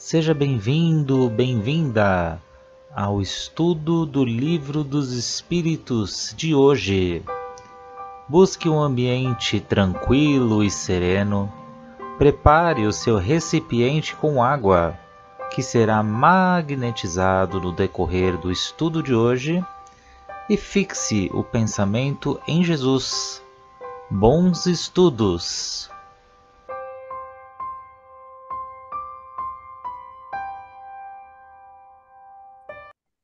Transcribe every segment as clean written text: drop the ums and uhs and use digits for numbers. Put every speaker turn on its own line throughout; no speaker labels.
Seja bem-vindo, bem-vinda ao estudo do Livro dos Espíritos de hoje. Busque um ambiente tranquilo e sereno. Prepare o seu recipiente com água, que será magnetizado no decorrer do estudo de hoje, e fixe o pensamento em Jesus. Bons estudos!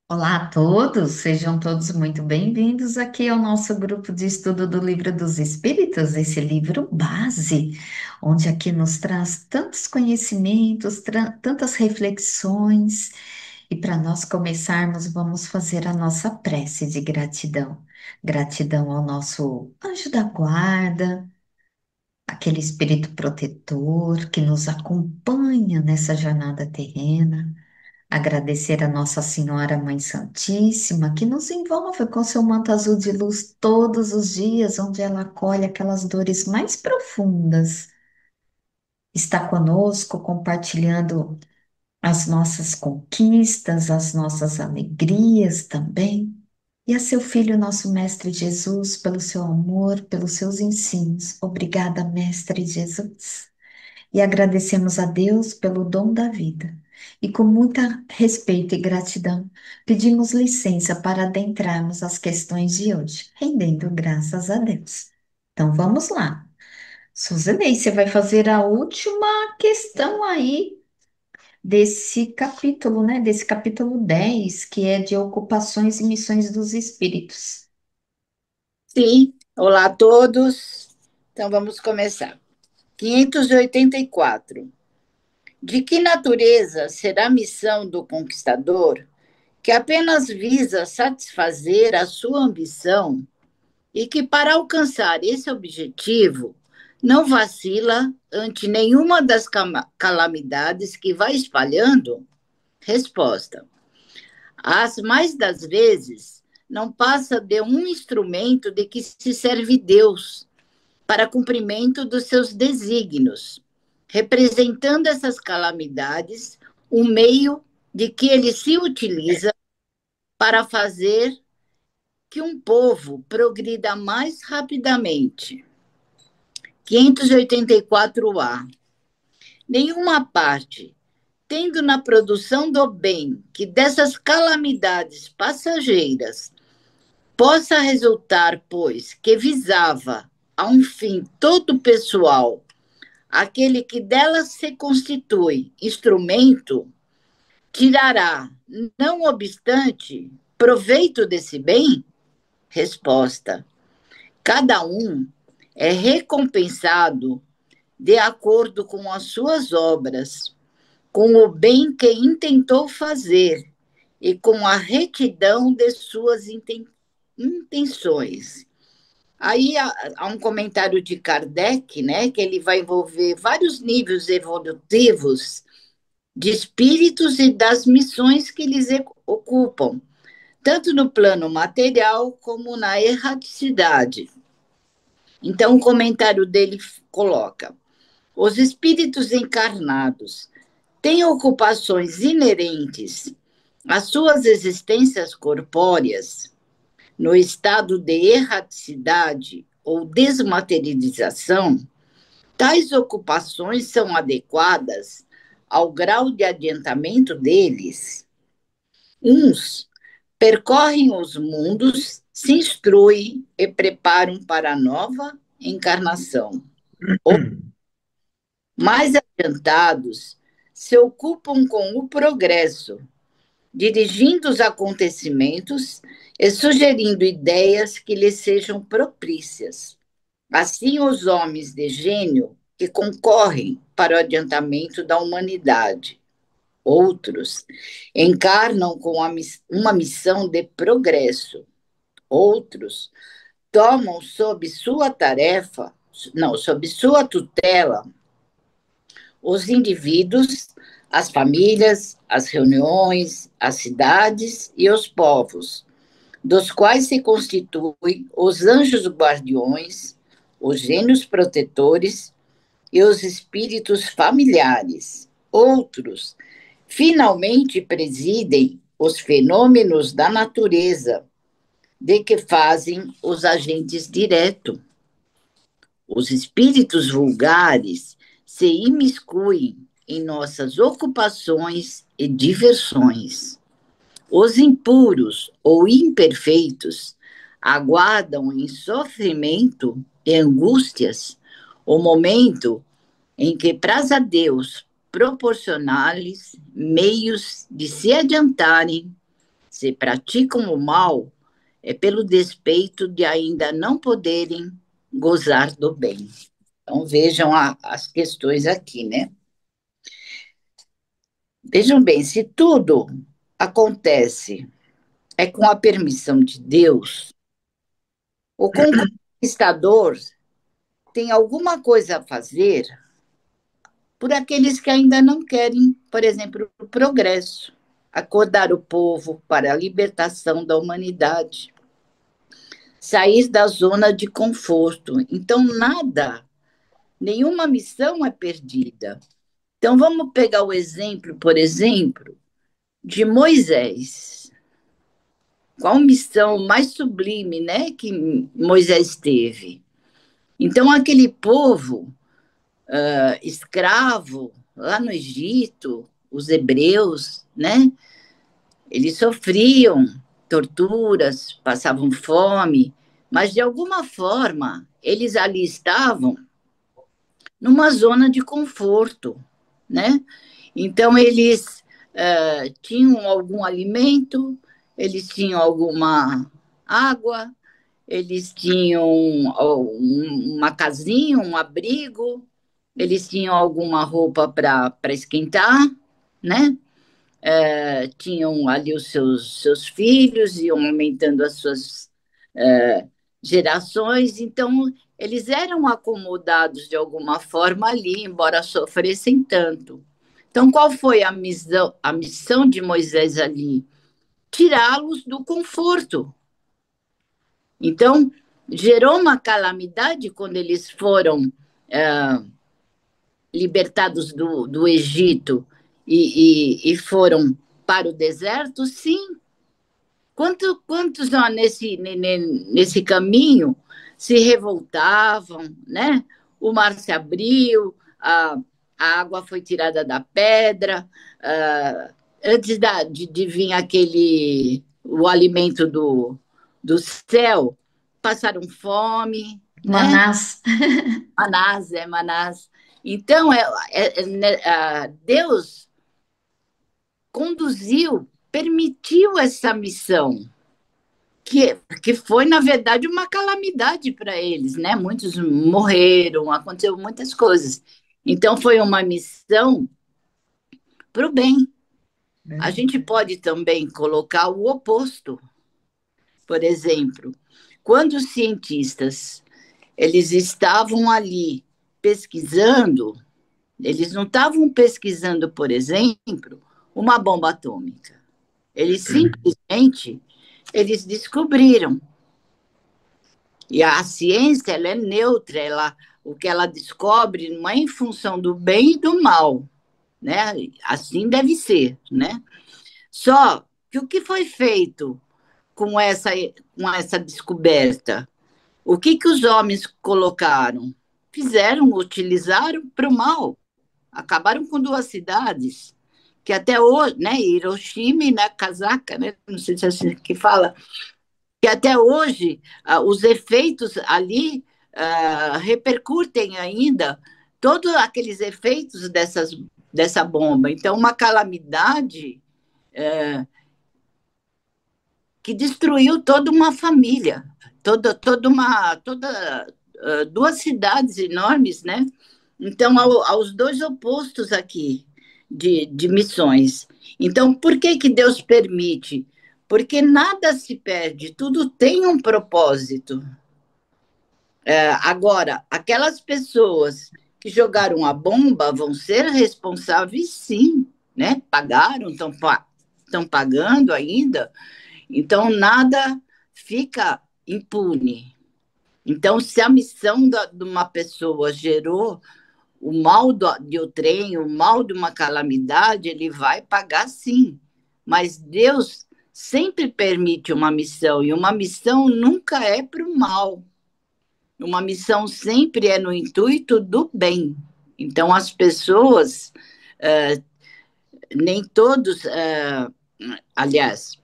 Olá a todos, sejam todos muito bem-vindos aqui ao nosso grupo de estudo do Livro dos Espíritos, esse livro base, onde aqui nos traz tantos conhecimentos, tantas reflexões. E para nós começarmos, vamos fazer a nossa prece de gratidão. Gratidão ao nosso anjo da guarda, aquele espírito protetor que nos acompanha nessa jornada terrena. Agradecer a Nossa Senhora Mãe Santíssima, que nos envolve com seu manto azul de luz todos os dias, onde ela acolhe aquelas dores mais profundas. Está conosco, compartilhando as nossas conquistas, as nossas alegrias também. E a seu Filho, nosso Mestre Jesus, pelo seu amor, pelos seus ensinos. Obrigada, Mestre Jesus. E agradecemos a Deus pelo dom da vida. E com muita respeito e gratidão, pedimos licença para adentrarmos as questões de hoje, rendendo graças a Deus. Então vamos lá. Suzanei, você vai fazer a última questão aí desse capítulo, né? Desse capítulo 10, que é de ocupações e missões dos espíritos.
Sim, olá a todos. Então vamos começar. 584. De que natureza será a missão do conquistador que apenas visa satisfazer a sua ambição e que, para alcançar esse objetivo, não vacila ante nenhuma das calamidades que vai espalhando? Resposta: as mais das vezes não passa de um instrumento de que se serve Deus para cumprimento dos seus desígnios, representando essas calamidades, o meio de que ele se utiliza para fazer que um povo progrida mais rapidamente. 584A. Nenhuma parte, tendo na produção do bem que dessas calamidades passageiras possa resultar, pois, que visava a um fim todo pessoal, aquele que delas se constitui instrumento, tirará, não obstante, proveito desse bem? Resposta: cada um é recompensado de acordo com as suas obras, com o bem que intentou fazer e com a retidão de suas intenções. Aí há um comentário de Kardec, né, que ele vai envolver vários níveis evolutivos de espíritos e das missões que eles ocupam, tanto no plano material como na erraticidade. Então, o comentário dele coloca: os espíritos encarnados têm ocupações inerentes às suas existências corpóreas, no estado de erraticidade ou desmaterialização. Tais ocupações são adequadas ao grau de adiantamento deles. Uns percorrem os mundos, se instruem e preparam para a nova encarnação. Outros, mais adiantados, se ocupam com o progresso, dirigindo os acontecimentos e sugerindo ideias que lhes sejam propícias. Assim, os homens de gênio que concorrem para o adiantamento da humanidade. Outros encarnam com uma missão de progresso. Outros tomam sob sua tarefa, não, sob sua tutela, os indivíduos, as famílias, as reuniões, as cidades e os povos, dos quais se constituem os anjos guardiões, os gênios protetores e os espíritos familiares. Outros finalmente presidem os fenômenos da natureza, de que fazem os agentes diretos. Os espíritos vulgares se imiscuem em nossas ocupações e diversões. Os impuros ou imperfeitos aguardam em sofrimento e angústias o momento em que praz a Deus proporcionar-lhes meios de se adiantarem. Se praticam o mal, é pelo despeito de ainda não poderem gozar do bem. Então, vejam as questões aqui, né? Vejam bem, se tudo acontece com a permissão de Deus, o conquistador tem alguma coisa a fazer por aqueles que ainda não querem, por exemplo, o progresso, acordar o povo para a libertação da humanidade, sair da zona de conforto. Então, nenhuma missão é perdida. Então, vamos pegar o exemplo, por exemplo, de Moisés. Qual missão mais sublime, né, que Moisés teve? Então, aquele povo escravo lá no Egito, os hebreus, né, eles sofriam torturas, passavam fome, mas de alguma forma eles ali estavam numa zona de conforto, né? Então eles tinham algum alimento, eles tinham alguma água, eles tinham uma casinha, um abrigo, eles tinham alguma roupa para esquentar, né? Tinham ali os seus filhos, iam aumentando as suas gerações, então eles eram acomodados de alguma forma ali, embora sofressem tanto. Então, qual foi a missão de Moisés ali? Tirá-los do conforto. Então, gerou uma calamidade quando eles foram libertados do Egito e foram para o deserto, sim. Quantos nesse caminho se revoltavam, né? O mar se abriu, a água foi tirada da pedra, antes de vir o alimento do céu, passaram fome,
Manás.
né? Manás. Então, Deus conduziu, permitiu essa missão, que foi, na verdade, uma calamidade para eles, né? Muitos morreram, aconteceu muitas coisas. Então, foi uma missão para o bem. A gente pode também colocar o oposto. Por exemplo, quando os cientistas eles estavam ali pesquisando, eles não estavam pesquisando, por exemplo, uma bomba atômica. Eles simplesmente descobriram. E a ciência ela é neutra, o que ela descobre não é em função do bem e do mal, né? Assim deve ser, né? Só que o que foi feito com essa descoberta? O que os homens colocaram? Utilizaram para o mal. Acabaram com 2 cidades, que até hoje, né, Hiroshima e Nagasaki, né, não sei se é assim que fala, que até hoje os efeitos ali repercutem ainda todos aqueles efeitos dessa bomba. Então, uma calamidade que destruiu toda uma família, toda 2 cidades enormes, né? Então, aos 2 opostos aqui de missões. Então, por que Deus permite? Porque nada se perde, tudo tem um propósito. Agora, aquelas pessoas que jogaram a bomba vão ser responsáveis, sim, né? Pagaram, estão pagando ainda. Então, nada fica impune. Então, se a missão de uma pessoa gerou O mal de o trem, o mal de uma calamidade, ele vai pagar sim. Mas Deus sempre permite uma missão, e uma missão nunca é para o mal. Uma missão sempre é no intuito do bem. Então, as pessoas, nem todos, aliás,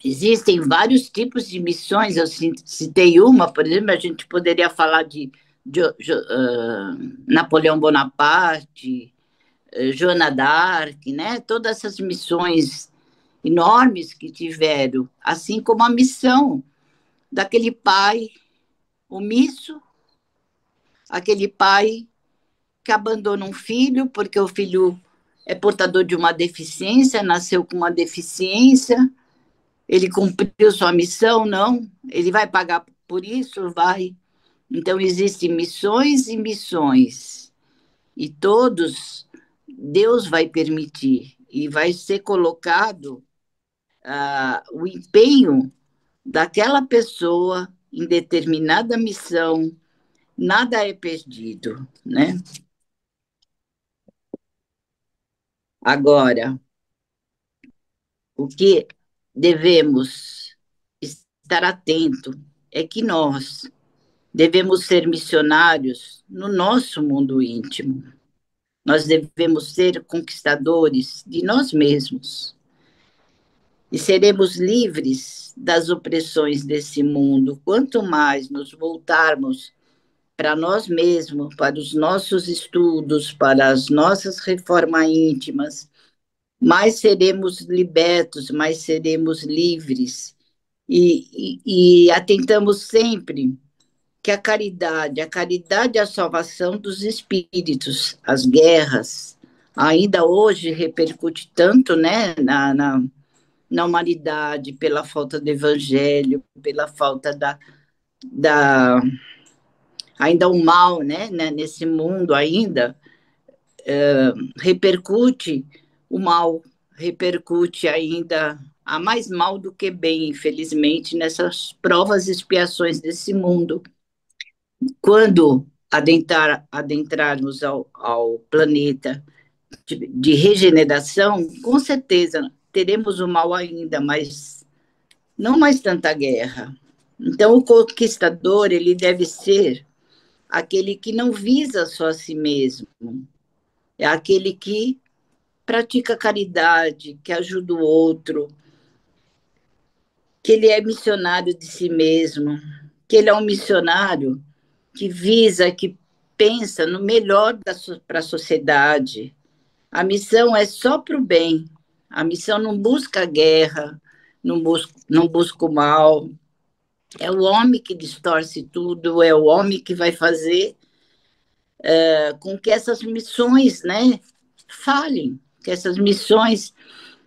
existem vários tipos de missões. Eu citei uma, por exemplo, a gente poderia falar de Napoleão Bonaparte, Joana d'Arc, né? Todas essas missões enormes que tiveram, assim como a missão daquele pai omisso, aquele pai que abandona um filho porque o filho é portador de uma deficiência, nasceu com uma deficiência, ele cumpriu sua missão? Não. Ele vai pagar por isso? Vai. Então, existem missões e missões. E todos, Deus vai permitir. E vai ser colocado o empenho daquela pessoa em determinada missão. Nada é perdido, né? Agora, o que devemos estar atento é que nós devemos ser missionários no nosso mundo íntimo. Nós devemos ser conquistadores de nós mesmos. E seremos livres das opressões desse mundo. Quanto mais nos voltarmos para nós mesmos, para os nossos estudos, para as nossas reformas íntimas, mais seremos libertos, mais seremos livres. E atentamos sempre que a caridade é a salvação dos espíritos, as guerras, ainda hoje repercute tanto, né, na humanidade, pela falta do evangelho, pela falta da ainda o mal, né, nesse mundo ainda, repercute o mal, repercute ainda, há mais mal do que bem, infelizmente, nessas provas e expiações desse mundo. Quando adentrarmos ao planeta de regeneração, com certeza teremos o mal ainda, mas não mais tanta guerra. Então, o conquistador, ele deve ser aquele que não visa só a si mesmo, é aquele que pratica caridade, que ajuda o outro, que ele é missionário de si mesmo, que ele é um missionário que visa, que pensa no melhor para a sociedade. A missão é só para o bem. A missão não busca a guerra, não busca o mal. É o homem que distorce tudo, é o homem que vai fazer com que essas missões, né, falhem, que essas missões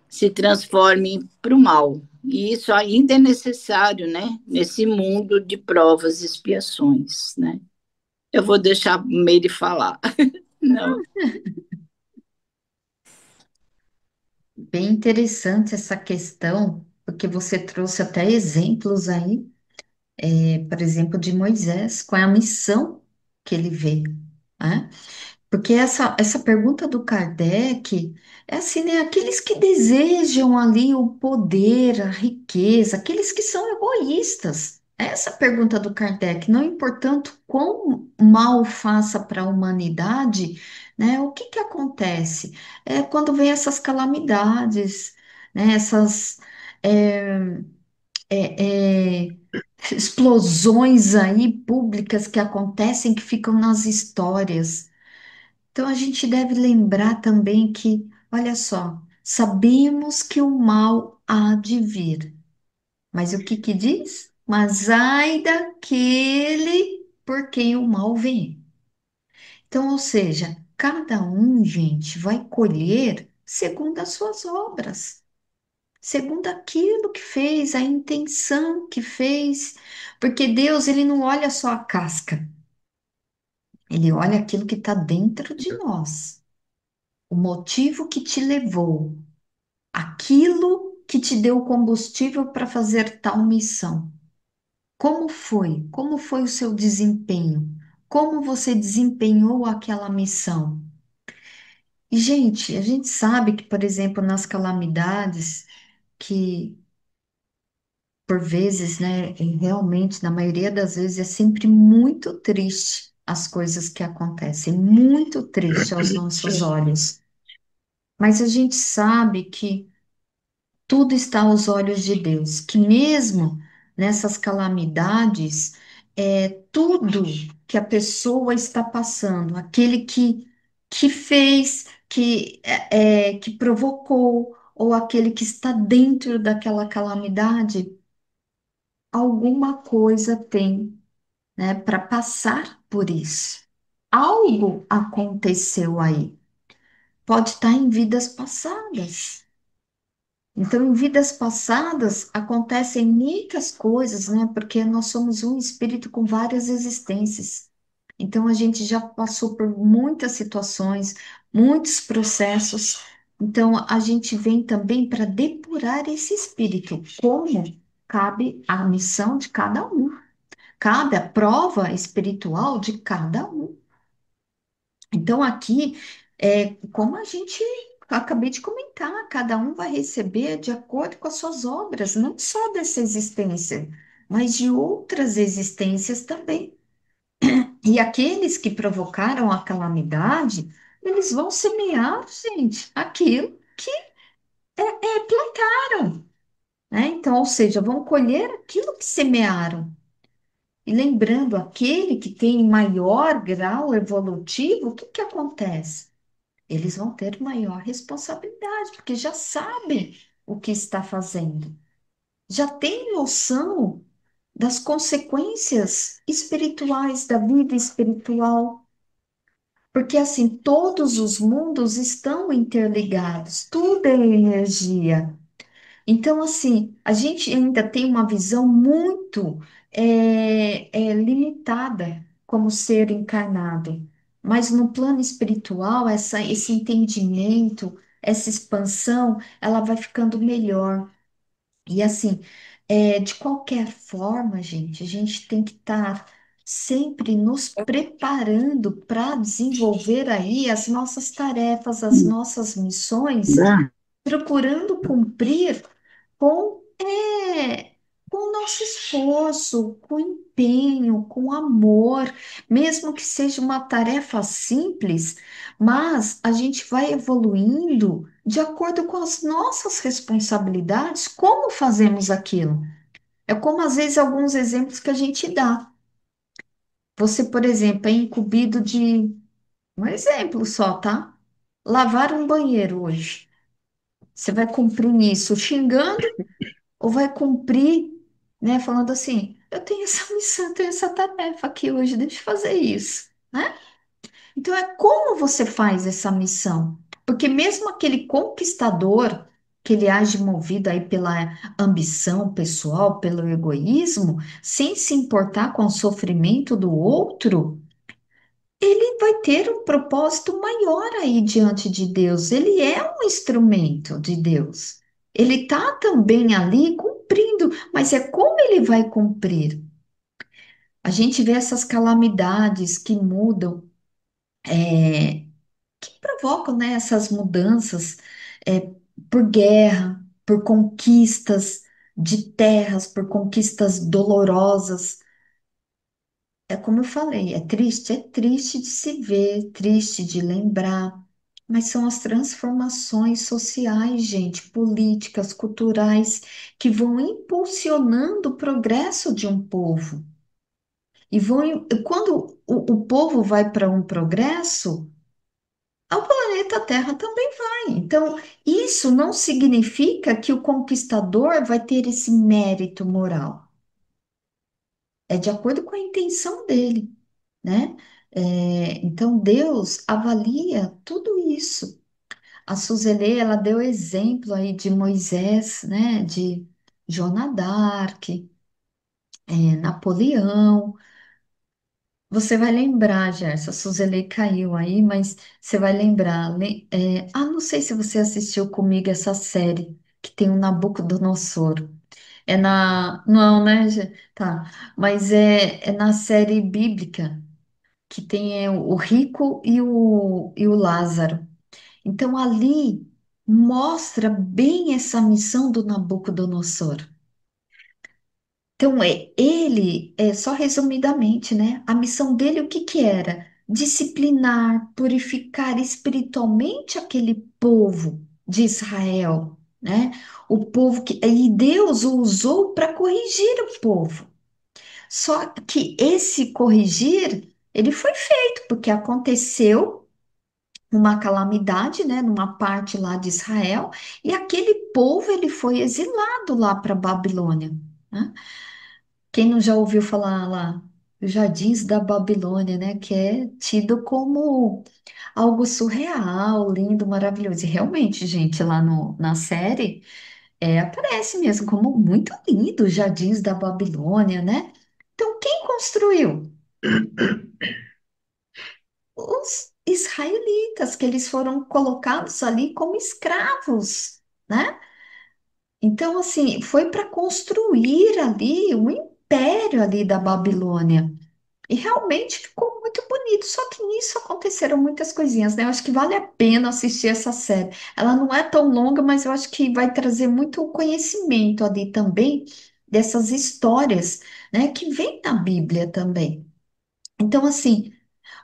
se transformem para o mal. E isso ainda é necessário, né, nesse mundo de provas e expiações, né? Eu vou deixar o Meire falar. Não.
Bem interessante essa questão, porque você trouxe até exemplos aí, por exemplo, de Moisés, qual é a missão que ele veio, né? Porque essa pergunta do Kardec é assim, né? Aqueles que desejam ali o poder, a riqueza, aqueles que são egoístas. Essa pergunta do Kardec, não importando quão mal faça para a humanidade, né? O que que acontece? É quando vem essas calamidades, né? Essas é, é, é, explosões aí públicas que acontecem, que ficam nas histórias. Então a gente deve lembrar também que, olha só, sabemos que o mal há de vir, mas o que que diz? Mas ai daquele por quem o mal vem. Então, ou seja, cada um, gente, vai colher segundo as suas obras, segundo aquilo que fez, a intenção que fez, porque Deus, ele não olha só a casca, ele olha aquilo que está dentro de nós. O motivo que te levou, aquilo que te deu combustível para fazer tal missão. Como foi? Como foi o seu desempenho? como você desempenhou aquela missão. E, gente, a gente sabe que, por exemplo, nas calamidades, que por vezes, né, e realmente, na maioria das vezes, é sempre muito triste as coisas que acontecem, muito triste aos nossos olhos. Mas a gente sabe que tudo está aos olhos de Deus, que mesmo nessas calamidades, tudo que a pessoa está passando, aquele que fez, que provocou, ou aquele que está dentro daquela calamidade, alguma coisa tem, né, para passar por isso. Algo aconteceu aí. Pode estar em vidas passadas. Então, em vidas passadas acontecem muitas coisas, né? Porque nós somos um espírito com várias existências. Então, a gente já passou por muitas situações, muitos processos. Então, a gente vem também para depurar esse espírito, como cabe a missão de cada um, cabe a prova espiritual de cada um. Então, aqui, como a gente acabei de comentar, cada um vai receber de acordo com as suas obras, não só dessa existência, mas de outras existências também. E aqueles que provocaram a calamidade, eles vão semear, gente, aquilo que plantaram, né? Então, ou seja, vão colher aquilo que semearam. E lembrando, aquele que tem maior grau evolutivo, o que que acontece? Eles vão ter maior responsabilidade, porque já sabem o que está fazendo, já têm noção das consequências espirituais da vida espiritual, porque assim, todos os mundos estão interligados, tudo é energia. Então, assim, a gente ainda tem uma visão muito limitada como ser encarnado, mas no plano espiritual, esse entendimento, essa expansão, ela vai ficando melhor. E assim, de qualquer forma, gente, a gente tem que estar sempre nos preparando para desenvolver aí as nossas tarefas, as nossas missões, procurando cumprir com, com o nosso esforço, com empenho, com amor, mesmo que seja uma tarefa simples, mas a gente vai evoluindo de acordo com as nossas responsabilidades, como fazemos aquilo. É como às vezes alguns exemplos que a gente dá. Você, por exemplo, é incumbido de um exemplo só, tá? Lavar um banheiro hoje. Você vai cumprir isso xingando ou vai cumprir, né, falando assim, eu tenho essa missão, eu tenho essa tarefa aqui hoje, deixa eu fazer isso, né? Então é como você faz essa missão, porque mesmo aquele conquistador que ele age movido aí pela ambição pessoal, pelo egoísmo, sem se importar com o sofrimento do outro, ele vai ter um propósito maior aí diante de Deus. Ele é um instrumento de Deus. Ele está também ali cumprindo, mas é como ele vai cumprir. A gente vê essas calamidades que mudam, que provocam, né, essas mudanças, por guerra, por conquistas de terras, por conquistas dolorosas. É como eu falei, é triste de se ver, triste de lembrar, mas são as transformações sociais, gente, políticas, culturais, que vão impulsionando o progresso de um povo. Quando o povo vai para um progresso, o planeta Terra também vai. Então, isso não significa que o conquistador vai ter esse mérito moral. É de acordo com a intenção dele, né? Então Deus avalia tudo isso. A Suzele, ela deu exemplo aí de Moisés, né? De Joana d'Arc, Napoleão. Você vai lembrar, Gerson, a Suzele caiu aí, mas você vai lembrar. Não sei se você assistiu comigo essa série que tem o Nabucodonosor. Não, né? Tá. Mas é na série bíblica que tem o rico e o Lázaro. Então, ali mostra bem essa missão do Nabucodonosor. Então, só resumidamente, né? A missão dele, o que que era? Disciplinar, purificar espiritualmente aquele povo de Israel, né? O povo e Deus o usou para corrigir o povo. Só que esse corrigir, ele foi feito, porque aconteceu uma calamidade, né, numa parte lá de Israel, e aquele povo, ele foi exilado lá para Babilônia, né? Quem não já ouviu falar lá, os Jardins da Babilônia, né, que é tido como algo surreal, lindo, maravilhoso. E realmente, gente, lá no, na série, aparece mesmo como muito lindo os Jardins da Babilônia, né? Então, quem construiu? Os israelitas, que eles foram colocados ali como escravos, né? Então, assim, foi para construir ali o império ali da Babilônia. E realmente ficou muito bonito. Só que nisso aconteceram muitas coisinhas, né? Eu acho que vale a pena assistir essa série. Ela não é tão longa, mas eu acho que vai trazer muito conhecimento ali também dessas histórias, né? Que vem na Bíblia também. Então, assim,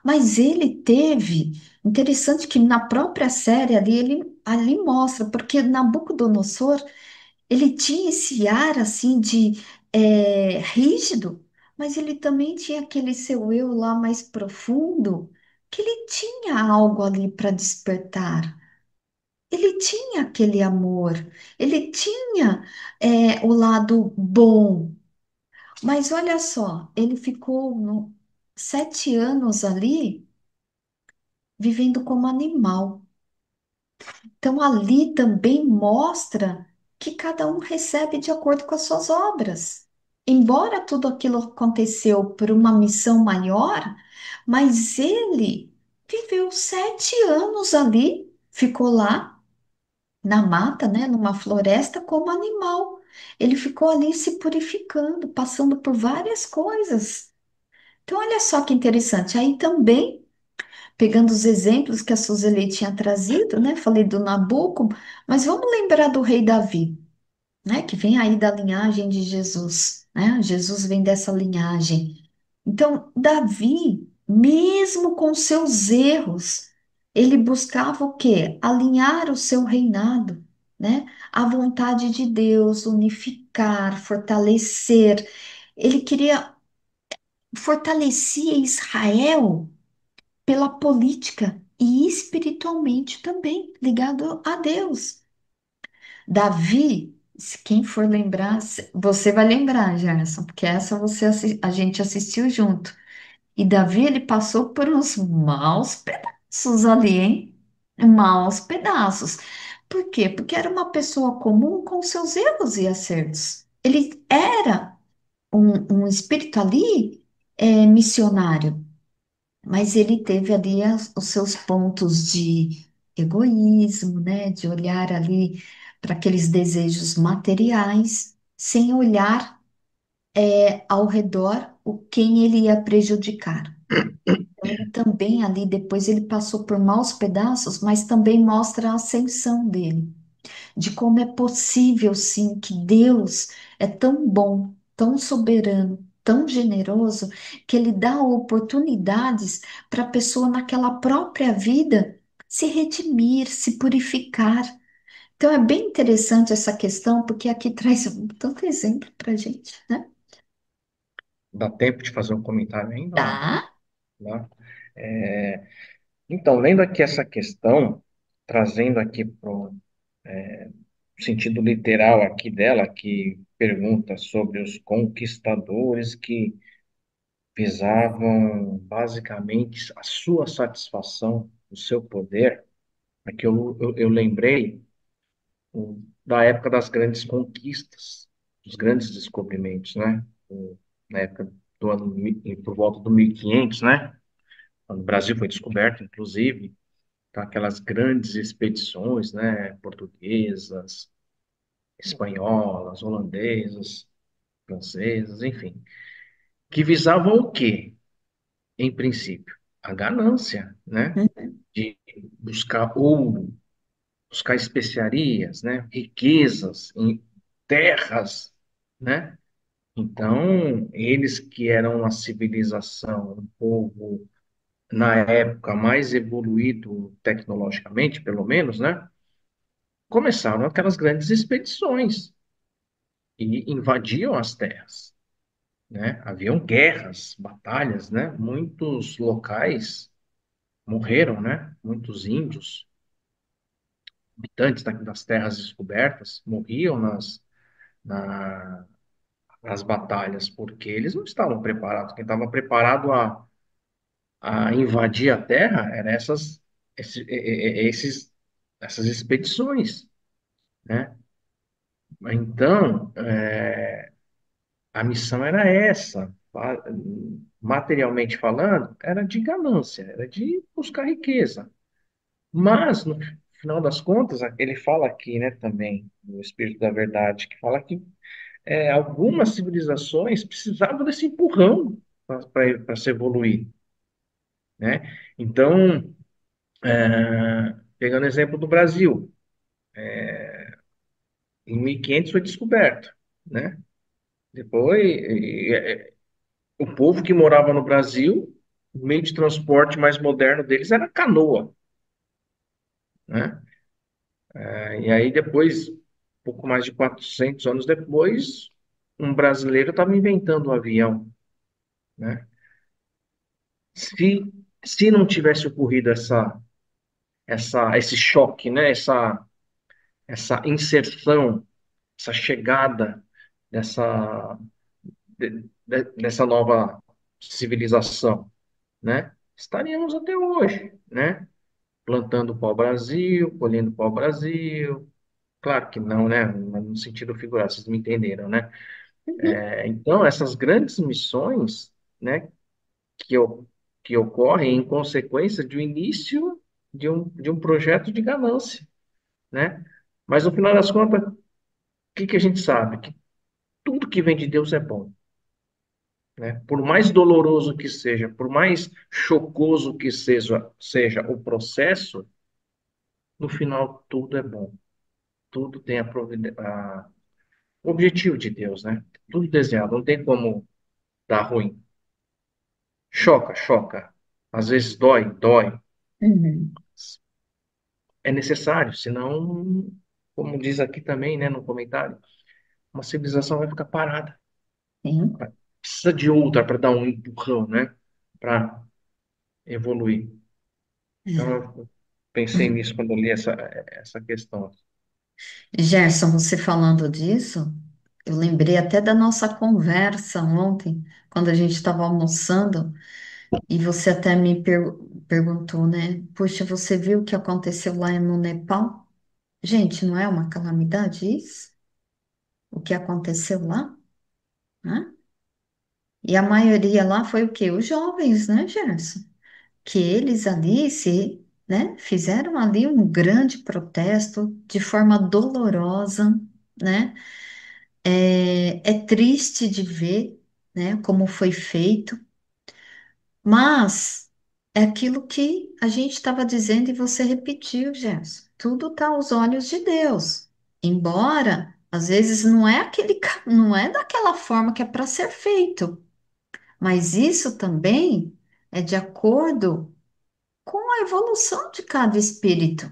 mas ele teve, interessante que na própria série ali, ele ali mostra, porque Nabucodonosor, ele tinha esse ar assim de rígido, mas ele também tinha aquele seu eu lá mais profundo, que ele tinha algo ali para despertar. Ele tinha aquele amor, ele tinha o lado bom, mas olha só, ele ficou 7 anos ali vivendo como animal. Então, ali também mostra que cada um recebe de acordo com as suas obras. Embora tudo aquilo aconteceu por uma missão maior, mas ele viveu 7 anos ali, ficou lá na mata, né, numa floresta como animal. Ele ficou ali se purificando, passando por várias coisas. Então, olha só que interessante. Aí também pegando os exemplos que a Suzeli tinha trazido, né? Falei do Nabucco, mas vamos lembrar do rei Davi, né? Que vem aí da linhagem de Jesus, né? Jesus vem dessa linhagem. Então, Davi, mesmo com seus erros, ele buscava o quê? Alinhar o seu reinado, né? A vontade de Deus, unificar, fortalecer. Ele queria fortalecer Israel pela política e espiritualmente também, ligado a Deus. Davi, quem for lembrar, você vai lembrar, Gerson, porque essa a gente assistiu junto. E Davi, ele passou por uns maus pedaços ali, hein? Maus pedaços. Por quê? Porque era uma pessoa comum com seus erros e acertos. Ele era um espírito ali missionário. Mas ele teve ali os seus pontos de egoísmo, né? De olhar ali para aqueles desejos materiais, sem olhar ao redor o quem ele ia prejudicar. Então, ele também ali, depois ele passou por maus pedaços, mas também mostra a ascensão dele de como é possível, sim, que Deus é tão bom, tão soberano, tão generoso, que Ele dá oportunidades para a pessoa naquela própria vida se redimir, se purificar. Então é bem interessante essa questão, porque aqui traz tanto exemplo para a gente, né?
Dá tempo de fazer um comentário ainda ou não?
Tá?
Dá? É, então, lendo aqui essa questão, trazendo aqui para o sentido literal aqui dela, que pergunta sobre os conquistadores que visavam basicamente a sua satisfação, o seu poder, aqui eu lembrei da época das grandes conquistas, dos grandes descobrimentos, né? Na época do ano, por volta do 1500, né? Quando o Brasil foi descoberto, inclusive, tá, aquelas grandes expedições, né? Portuguesas, espanholas, holandesas, francesas, enfim, que visavam o quê, em princípio? a ganância, né?
Uhum.
De buscar ouro, buscar especiarias, né? Riquezas em terras, né? Então, eles que eram uma civilização, um povo, na época, mais evoluído tecnologicamente, pelo menos, né? Começaram aquelas grandes expedições e invadiam as terras, né? Haviam guerras, batalhas, né? Muitos locais morreram, né? Muitos índios, habitantes das terras descobertas, morriam nas batalhas, porque eles não estavam preparados. Quem estava preparado a invadir a terra eram essas expedições, né? Então, a missão era essa, materialmente falando, era de ganância, era de buscar riqueza. Mas, no final das contas, ele fala aqui, né, também, no Espírito da Verdade, que fala que algumas civilizações precisavam desse empurrão para se evoluir, né? Então, pegando o exemplo do Brasil, em 1500 foi descoberto, né? Depois, o povo que morava no Brasil, o meio de transporte mais moderno deles era a canoa, né? E aí depois, pouco mais de 400 anos depois, um brasileiro estava inventando o avião, né? Se, se não tivesse ocorrido esse choque, né? Essa inserção, essa chegada dessa, dessa nova civilização, né? Estaríamos até hoje, né? Plantando pau-brasil, colhendo pau-brasil. Claro que não, né? No sentido figurado, vocês me entenderam, né?
Uhum.
Então, essas grandes missões, né, que, que ocorrem em consequência do início de um projeto de ganância, né? Mas, no final das contas, o que que a gente sabe? Que tudo que vem de Deus é bom, né? Por mais doloroso que seja, por mais chocoso que seja o processo, no final tudo é bom. Tudo tem o objetivo de Deus, né? Tudo desenhado, não tem como dar ruim. Choca, choca. Às vezes dói, dói.
Uhum.
É necessário, senão, como diz aqui também, né, no comentário, uma civilização vai ficar parada.
Sim.
Precisa de outra para dar um empurrão, né? Para evoluir. Então,
É.
eu pensei nisso quando eu li essa questão.
Gerson, você falando disso, eu lembrei até da nossa conversa ontem, quando a gente estava almoçando, e você até me perguntou, né? Puxa, você viu o que aconteceu lá no Nepal? Gente, não é uma calamidade isso? O que aconteceu lá, né? E a maioria lá foi o quê? Os jovens, né, Gerson? Que eles ali se, né, fizeram ali um grande protesto de forma dolorosa, né? É triste de ver, né, como foi feito, mas é aquilo que a gente estava dizendo e você repetiu, Gerson. Tudo está aos olhos de Deus. Embora, às vezes, não é não é daquela forma que é para ser feito, mas isso também é de acordo com a evolução de cada espírito.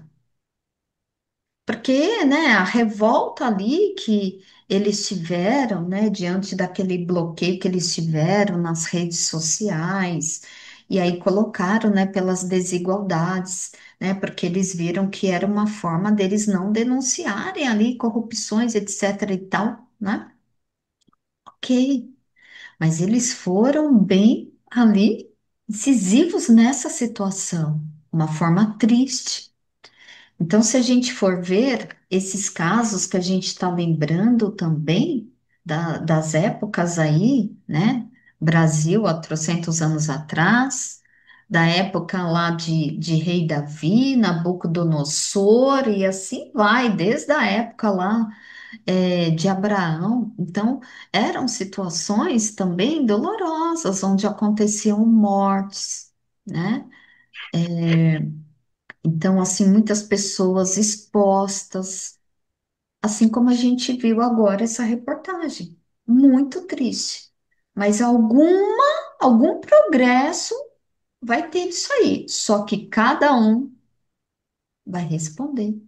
Porque, né, a revolta ali que eles tiveram, né, diante daquele bloqueio que eles tiveram nas redes sociais, e aí colocaram, né, pelas desigualdades, né, porque eles viram que era uma forma deles não denunciarem ali corrupções, etc e tal, né? Ok, mas eles foram bem ali incisivos nessa situação, uma forma triste. Então, se a gente for ver esses casos que a gente está lembrando também das épocas aí, né? Brasil, há trocentos anos atrás, da época lá de Rei Davi, Nabucodonosor, e assim vai, desde a época lá de Abraão. Então, eram situações também dolorosas, onde aconteciam mortes, né? Então, assim, muitas pessoas expostas, assim como a gente viu agora essa reportagem. Muito triste. Mas algum progresso vai ter isso aí. Só que cada um vai responder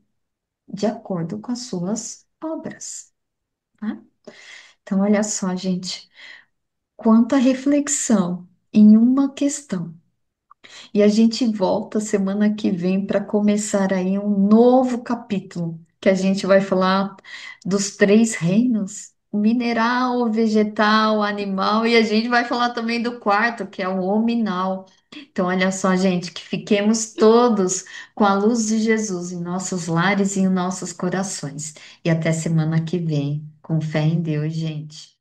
de acordo com as suas obras, tá? Então, olha só, gente, quanta reflexão em uma questão. E a gente volta semana que vem para começar aí um novo capítulo, que a gente vai falar dos três reinos, o mineral, o vegetal, o animal, e a gente vai falar também do quarto, que é o hominal. Então, olha só, gente, que fiquemos todos com a luz de Jesus em nossos lares e em nossos corações. E até semana que vem, com fé em Deus, gente.